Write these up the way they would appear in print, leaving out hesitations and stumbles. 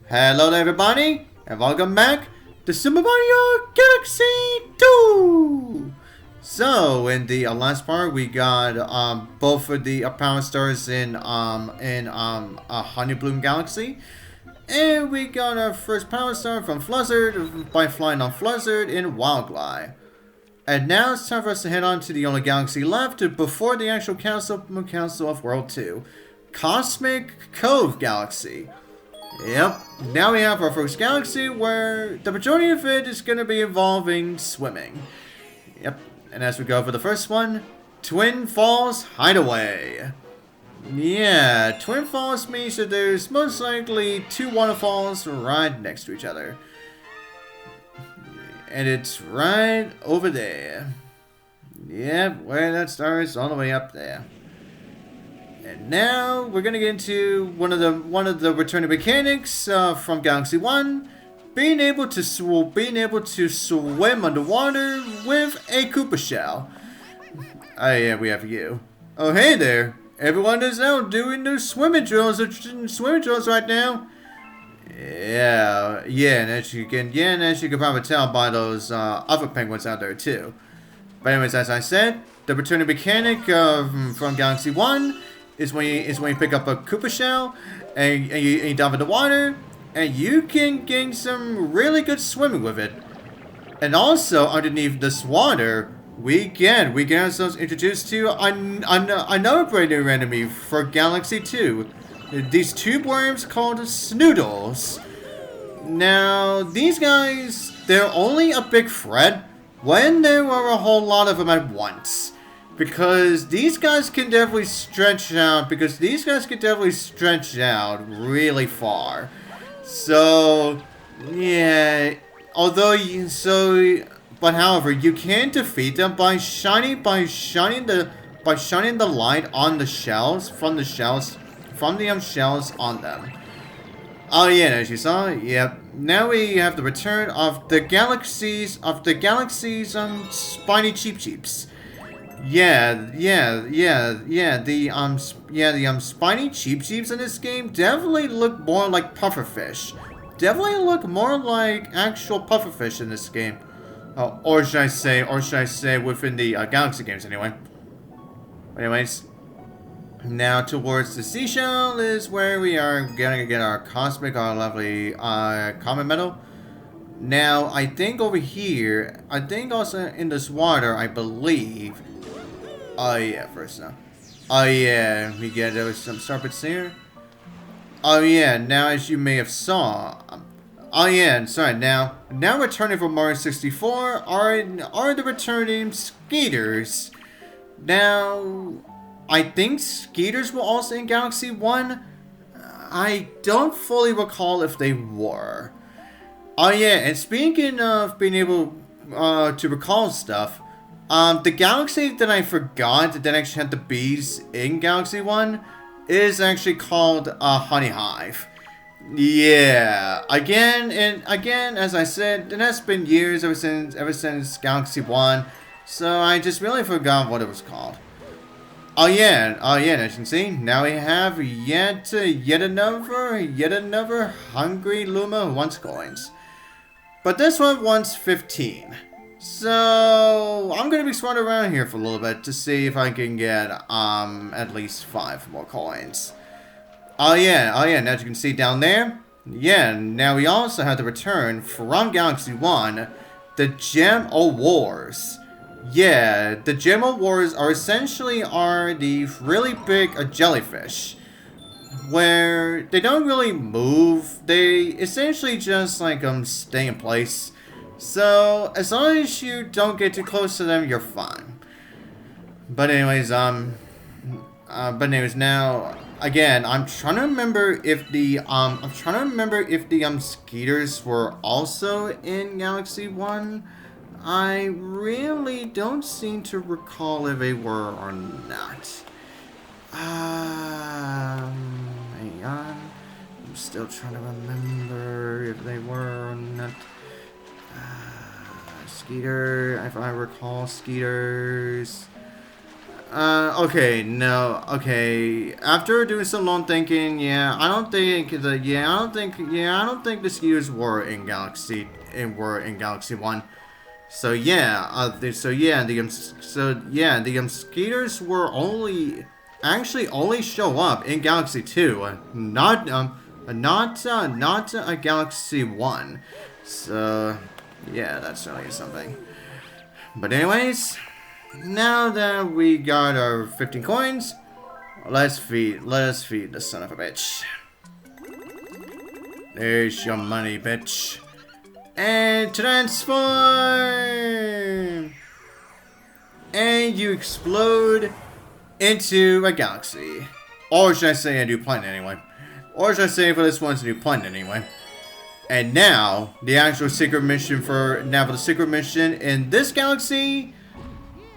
Hello there everybody, and welcome back to Super Mario Galaxy 2! So, in the last part, we got both of the power stars in Hungry Bloom Galaxy. And we got our first power star from Fluzzard by flying on Fluzzard in Wild Glide. And now it's time for us to head on to the only galaxy left before the actual Council of World 2. Cosmic Cove Galaxy. Yep, now we have our first galaxy where the majority of it is going to be involving swimming. Yep, and as we go for the first one, Twin Falls Hideaway. Yeah, Twin Falls means that there's most likely two waterfalls right next to each other. And it's right over there. Yep, where that starts all the way up there. And now we're gonna get into one of the returning mechanics from Galaxy 1, being able to swim underwater with a Koopa shell. Oh yeah, we have you. Oh hey there, everyone is out doing their swimming drills right now. Yeah, and as you can probably tell by those other penguins out there too. But anyways, as I said, the returning mechanic from Galaxy 1. Is when you pick up a Koopa shell and you dump it in the water, and you can gain some really good swimming with it. And also underneath this water, we get ourselves introduced to another brand new enemy for Galaxy 2. These tube worms called Snoodles. Now these guys, they're only a big threat when there are a whole lot of them at once. Because these guys can definitely stretch out. Really far. So, yeah. But however, you can defeat them by shining the light on the shells from the shells on them. Oh yeah, as you saw, yep. Now we have the return of the galaxy's spiny cheeps. Yeah. The spiny cheeps in this game definitely look more like pufferfish. Definitely look more like actual pufferfish in this game. Or should I say within the Galaxy games anyway. Anyways, now towards the seashell is where we are gonna get our lovely common medal. Now I think over here, also in this water, I believe. Oh yeah, first now. Oh yeah, we get some serpents here. Oh yeah, now as you may have saw. Oh yeah, sorry, now returning from Mario 64 are the returning Skeeters. Now, I think Skeeters were also in Galaxy 1. I don't fully recall if they were. Oh yeah, and speaking of being able to recall stuff, the galaxy that I forgot that actually had the bees in Galaxy 1 is actually called Honey Hive. Yeah, again, as I said, it has been years ever since Galaxy 1, so I just really forgot what it was called. Oh yeah, as you can see, now we have yet another Hungry Luma who wants coins. But this one wants 15. So I'm gonna be swanning around here for a little bit to see if I can get at least 5 more coins. Oh yeah, now as you can see down there, yeah, now we also have the return from Galaxy 1, the Gem Awards. Yeah, the Gem Awards are essentially the really big jellyfish, where they don't really move. They essentially just like stay in place. So as long as you don't get too close to them, you're fine. But anyways, now again, I'm trying to remember if the Skeeters were also in Galaxy 1. I really don't seem to recall if they were or not. Hang on. I'm still trying to remember if they were or not. Skeeter, if I recall Skeeters. Okay, no, okay. After doing some long thinking, I don't think I don't think the skiers were in Galaxy 1. So yeah, the skaters were only show up in Galaxy 2, not Galaxy 1. So yeah, that's really something. But anyways, now that we got our 15 coins, let us feed the son of a bitch. There's your money, bitch. And transform! And you explode into a galaxy. Or should I say a new planet anyway. Or should I say for this one's a new planet anyway. And now, the actual secret mission for the secret mission in this galaxy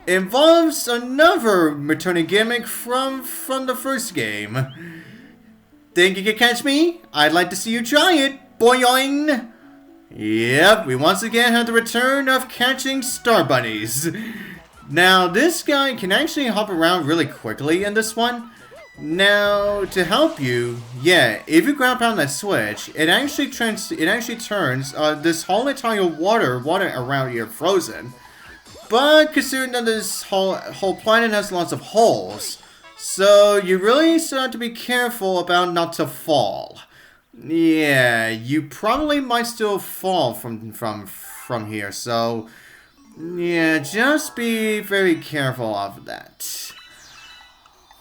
involves another returning gimmick from the first game. Think you can catch me? I'd like to see you try it, boyoing! Yep, we once again have the return of catching star bunnies. Now, this guy can actually hop around really quickly in this one. Now, to help you, if you grab on that switch, it actually turns this whole entire water around here frozen. But considering that this whole planet has lots of holes, so you really still have to be careful about not to fall. Yeah, you probably might still fall from here, so yeah, just be very careful of that.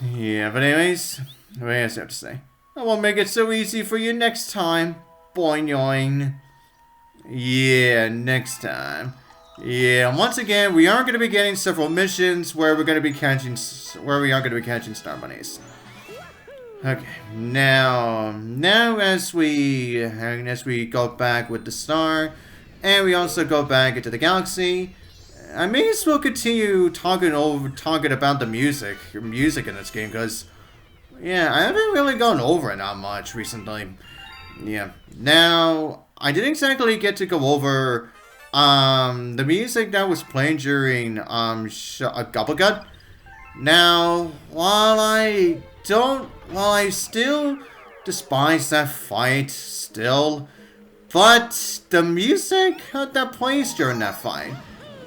Yeah, but anyways, what else do I have to say? I won't make it so easy for you next time, boing. Yeah, next time. Yeah, once again, we are going to be getting several missions where we are going to be catching star bunnies. Okay, now as we go back with the star, and we also go back into the galaxy, I may as well continue talking about the music in this game, because I haven't really gone over it that much recently. Yeah, now I didn't exactly get to go over the music that was playing during Gubblegut. Now, while I still despise that fight still, but the music that plays during that fight,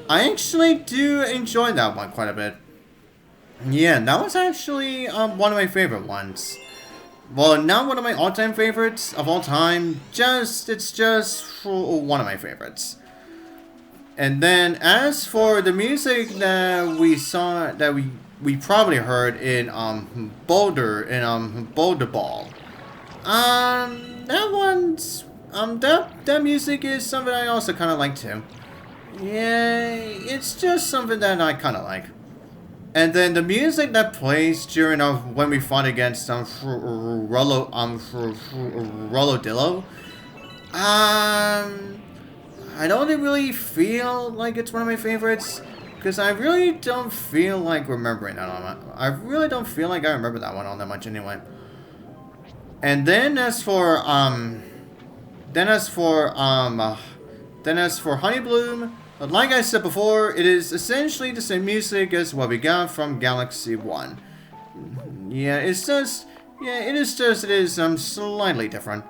I actually do enjoy that one quite a bit. Yeah, that was actually one of my favorite ones. Well, not one of my all-time favorites of all time, it's just one of my favorites. And then, as for the music that we probably heard in Boulder Ball, that music is something I also kind of like too. Yeah, it's just something that I kind of like. And then the music that plays during when we fought against Rolodillo, I don't really feel like it's one of my favorites, because I really don't feel like remembering that one. I really don't feel like I remember that one all that much anyway. And then as for Honey Bloom, like I said before, it is essentially the same music as what we got from Galaxy 1. Yeah, it is slightly different.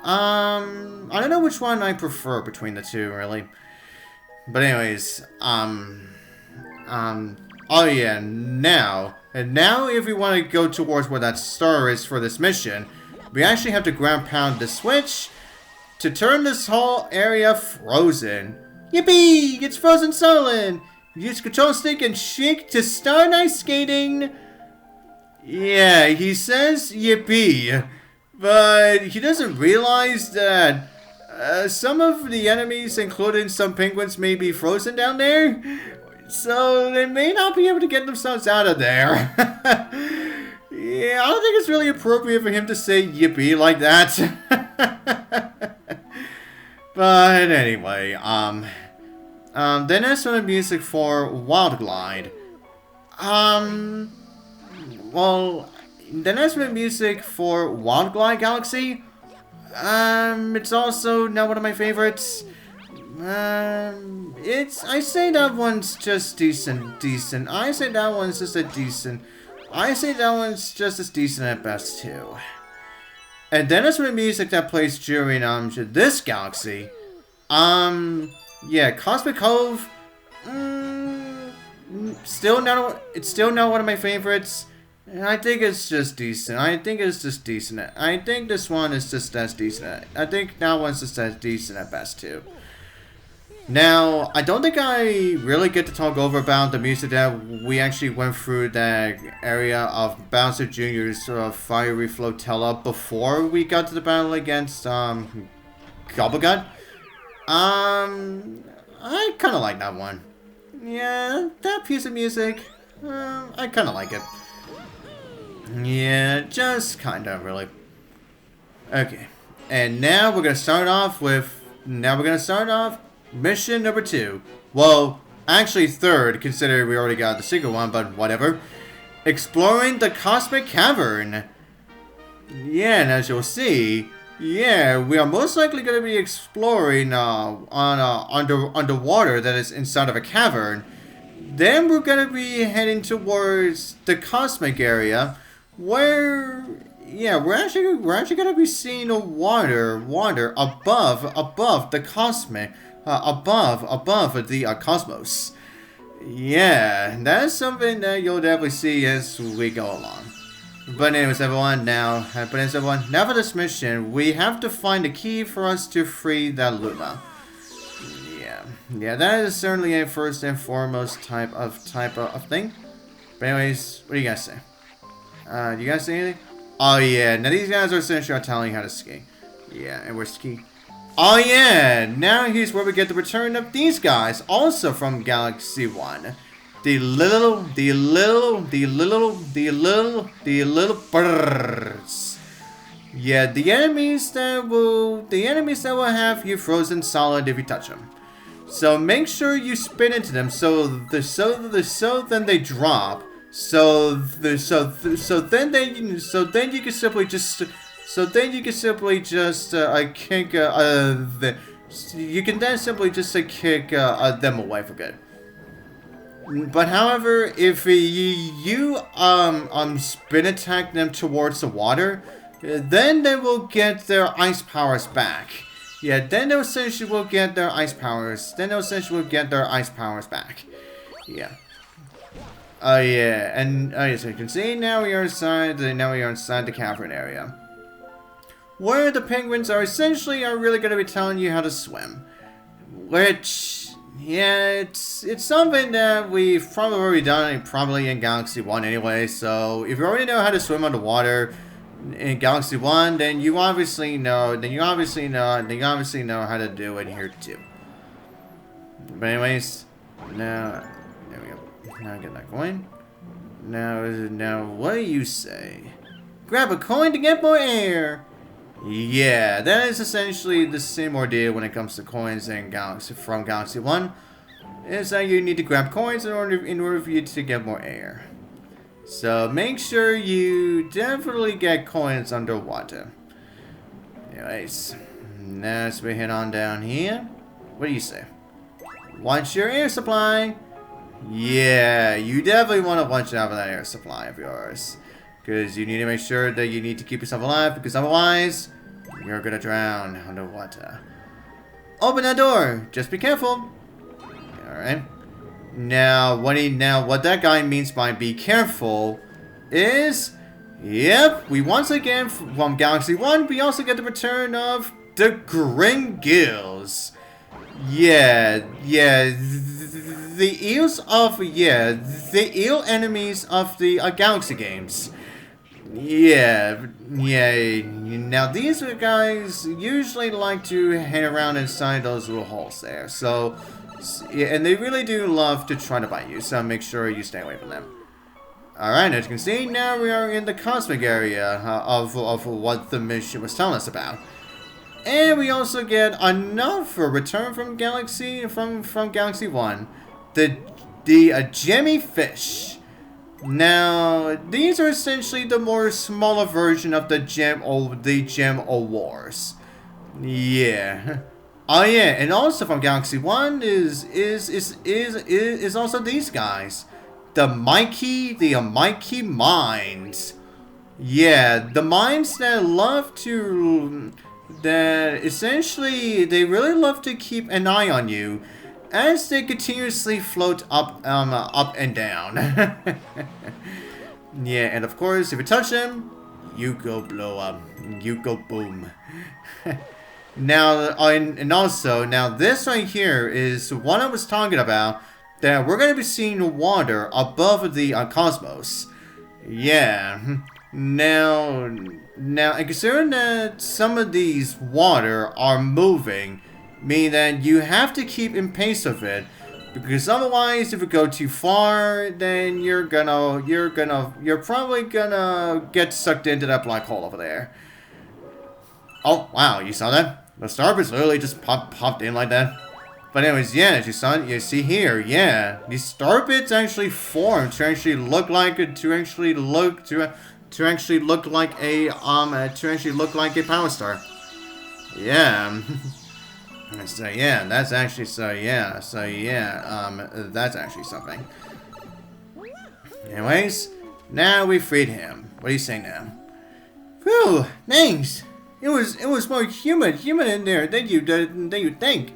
I don't know which one I prefer between the two, really. But anyways, oh yeah, now if we want to go towards where that star is for this mission, we actually have to ground pound the switch to turn this whole area frozen. Yippee! It's frozen solid! Use control stick and shake to start ice skating! Yeah, he says yippee, but he doesn't realize that some of the enemies, including some penguins, may be frozen down there, so they may not be able to get themselves out of there. Yeah, I don't think it's really appropriate for him to say yippee like that. But anyway, then as for the music for Wild Glide, then as for the music for Wild Glide Galaxy, it's also not one of my favorites. I say that one's just decent. I say that one's just a decent. I say that one's just as decent at best too. And then there's the music that plays during this galaxy. Yeah, Cosmic Cove. Still not one of my favorites. I think it's just decent. I think this one is just as decent. I think that one's just as decent at best too. Now, I don't think I really get to talk over about the music that we actually went through that area of Bowser Jr.'s fiery flotilla before we got to the battle against Gobblegut. I kind of like that one. Yeah, that piece of music, I kind of like it. Yeah, just kind of, really. Okay, and now we're gonna start off with. Mission number 2. Well, actually 3rd, considering we already got the secret one, but whatever. Exploring the Cosmic Cavern. Yeah, and as you'll see, yeah, we are most likely going to be exploring underwater that is inside of a cavern. Then we're going to be heading towards the cosmic area, where yeah, we're actually going to be seeing the water above the cosmic. Above the cosmos. Yeah, that's something that you'll definitely see as we go along. But anyways, everyone, now for this mission, we have to find a key for us to free that Luma. Yeah, that is certainly a first and foremost type of thing. But anyways, what do you guys say? Do you guys say anything? Oh yeah, now these guys are essentially telling you how to ski. Yeah, and where's the key? Oh yeah, now here's where we get the return of these guys, also from Galaxy 1. The little birds. Yeah, the enemies that will have you frozen solid if you touch them. So make sure you spin into them so then they drop. So then you can simply just kick you can then simply just kick them away for good. But however, if you spin attack them towards the water, then they will get their ice powers back. Yeah, then they essentially will get their ice powers. Back. Yeah. Oh yeah, and as you can see, now we are inside the cavern area, where the penguins are really going to be telling you how to swim. Which, yeah, it's something that we've probably already done in Galaxy 1 anyway. So if you already know how to swim underwater in Galaxy 1, then you obviously know how to do it here too. But anyways, now there we go. Now get that coin. Now what do you say? Grab a coin to get more air. Yeah, that is essentially the same ordeal when it comes to coins in from Galaxy 1. Is that you need to grab coins in order for you to get more air. So make sure you definitely get coins underwater. Anyways, now as we head on down here, what do you say? Watch your air supply. Yeah, you definitely want to watch out for that air supply of yours. Because you need to make sure that you need to keep yourself alive, because otherwise, you're gonna drown underwater. Open that door! Just be careful! Alright. Now, what that guy means by be careful is... Yep, we once again, from Galaxy 1, we also get the return of the Green Gills. Yeah, the eel enemies of the Galaxy games. Yeah. Now these guys usually like to hang around inside those little holes there. So, yeah, and they really do love to try to bite you. So make sure you stay away from them. All right, as you can see, now we are in the cosmic area of what the mission was telling us about. And we also get another return from Galaxy Galaxy 1, the Gemmy Fish. Now these are essentially the more smaller version of the Gem Wars. Yeah. Oh yeah, and also from Galaxy 1 is also these guys. The Mikey Mines. Yeah, the mines that love to, that essentially they really love to keep an eye on you as they continuously float up and down. Yeah, and of course, if you touch them, you go blow up, you go boom. Now, and also, now this right here is what I was talking about, that we're going to be seeing water above the cosmos. Yeah. Now, and considering that some of these water are moving, meaning that you have to keep in pace of it, because otherwise, if you go too far, then you're probably gonna get sucked into that black hole over there. Oh, wow, you saw that? The starbits literally just popped in like that. But anyways, yeah, as you saw, you see here, yeah, these starbits actually formed to actually look like a power star. Yeah. So yeah, that's actually that's actually something. Anyways, now we freed him. What do you say now? Whew, thanks. It was more human in there than you think.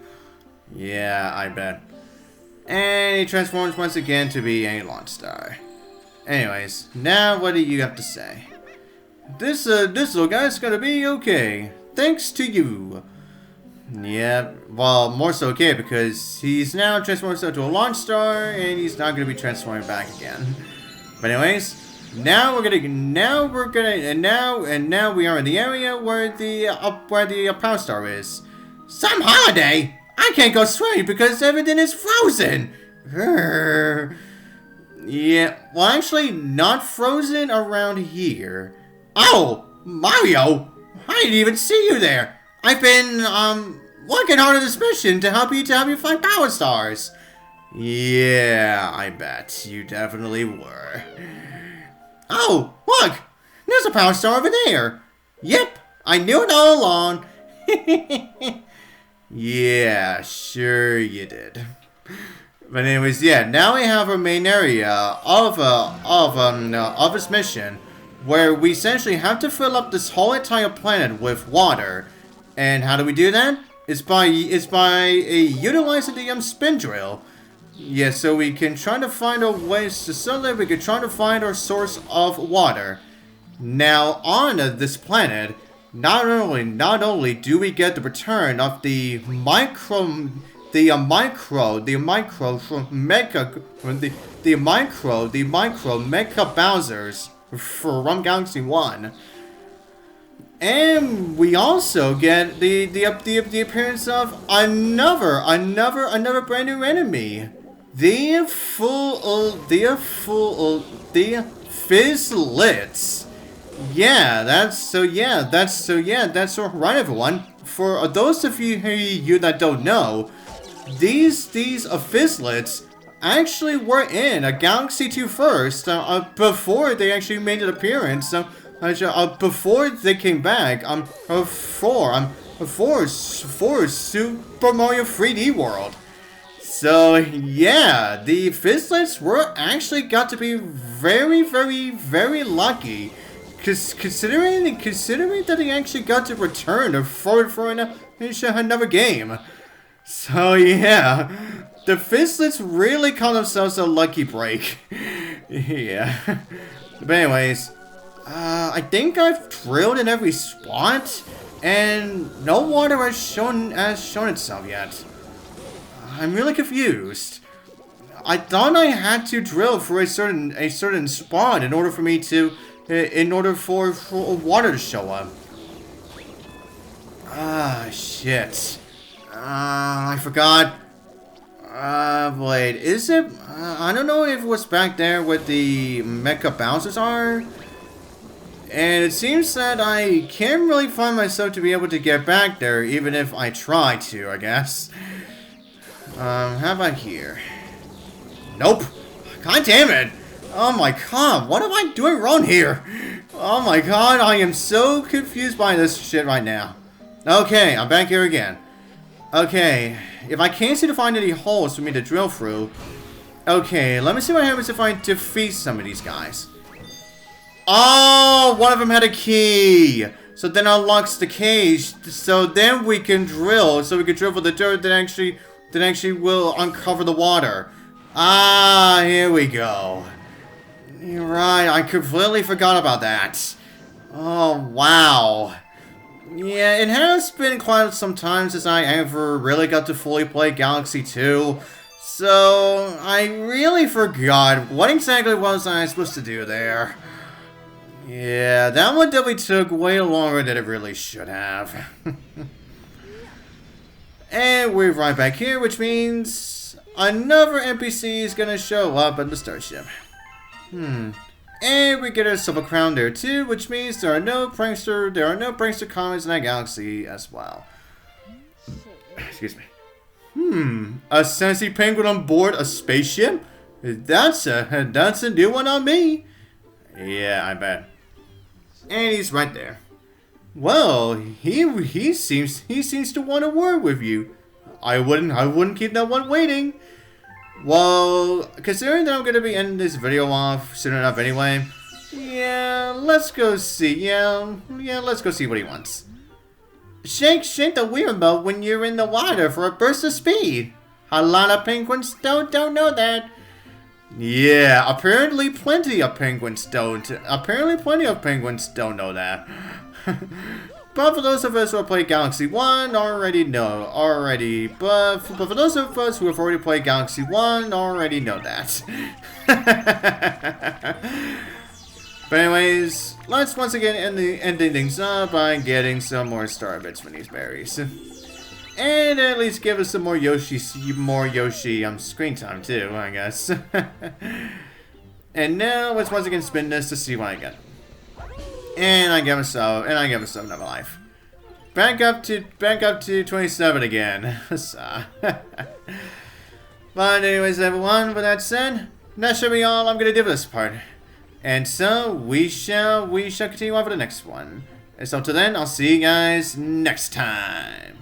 Yeah, I bet. And he transforms once again to be a launch star. Anyways, now what do you have to say? This little guy's gonna be okay, thanks to you. Yeah, well, more so okay because he's now transformed himself to a launch star, and he's not gonna be transforming back again. But anyways, now we are in the area where the power star is. Some holiday? I can't go swimming because everything is frozen. Yeah, well, actually, not frozen around here. Oh, Mario! I didn't even see you there. I've been, working hard on this mission to help you find power stars. Yeah, I bet. You definitely were. Oh, look! There's a power star over there. Yep, I knew it all along. Yeah, sure you did. But anyways, yeah, now we have our main area of this mission, where we essentially have to fill up this whole entire planet with water. And how do we do that? It's by utilizing the spin drill. Yeah, so we can try to find a way so that we can try to find our source of water. Now on this planet, not only do we get the return of the micro mecha Bowsers from Galaxy 1. And we also get the appearance of another brand new enemy. The Fizzlets. Yeah, that's right, everyone. For those of you that don't know, these Fizzlets actually were in a Galaxy 2 first, before they actually made an appearance, before they came back, for Super Mario 3D World. So yeah, the Fizzlets were actually got to be very, very, very lucky. Considering that they actually got to return for another game. So yeah, the Fizzlets really call themselves a lucky break. Yeah. But anyways, I think I've drilled in every spot, and no water has shown itself yet. I'm really confused. I thought I had to drill for a certain spot in order for me to. In order for water to show up. Ah, shit. I forgot. Wait, is it? I don't know if it was back there where the mecha bouncers are. And it seems that I can't really find myself to be able to get back there, even if I try to, I guess. How about here? Nope. God damn it. Oh my god, what am I doing wrong here? Oh my god, I am so confused by this shit right now. Okay, I'm back here again. Okay, if I can't seem to find any holes for me to drill through, okay, let me see what happens if I defeat some of these guys. Oh, one of them had a key. So then unlocks the cage. So then we can drill. So we can drill for the dirt that actually will uncover the water. Ah, here we go. You're right, I completely forgot about that. Oh, wow. Yeah, it has been quite some time since I ever really got to fully play Galaxy 2. So, I really forgot what exactly was I supposed to do there. Yeah, that one definitely took way longer than it really should have. And we're right back here, which means another NPC is gonna show up at the starship. And we get ourselves a crown there too, which means there are no prankster comments in that galaxy as well. Excuse me. A sassy penguin on board a spaceship? That's a new one on me. Yeah, I bet. And he's right there. Well, he seems to want a word with you. I wouldn't keep that one waiting. Well, considering that I'm gonna be ending this video off soon enough anyway, yeah, let's go see. Yeah, let's go see what he wants. Shake the wheel mode when you're in the water for a burst of speed. A lot of penguins don't know that. Yeah, apparently plenty of penguins don't know that. But for those of us who have played Galaxy 1 already know. But for those of us who have already played Galaxy 1 already know that. But anyways, let's once again end things up by getting some more star bits from these berries. And at least give us some more Yoshi screen time too, I guess. And now let's once again spin this to see what I get. And I give myself another life. Back up to 27 again. But anyways, everyone, with that said, that should be all I'm gonna do for this part. And so we shall continue on for the next one. And so till then, I'll see you guys next time.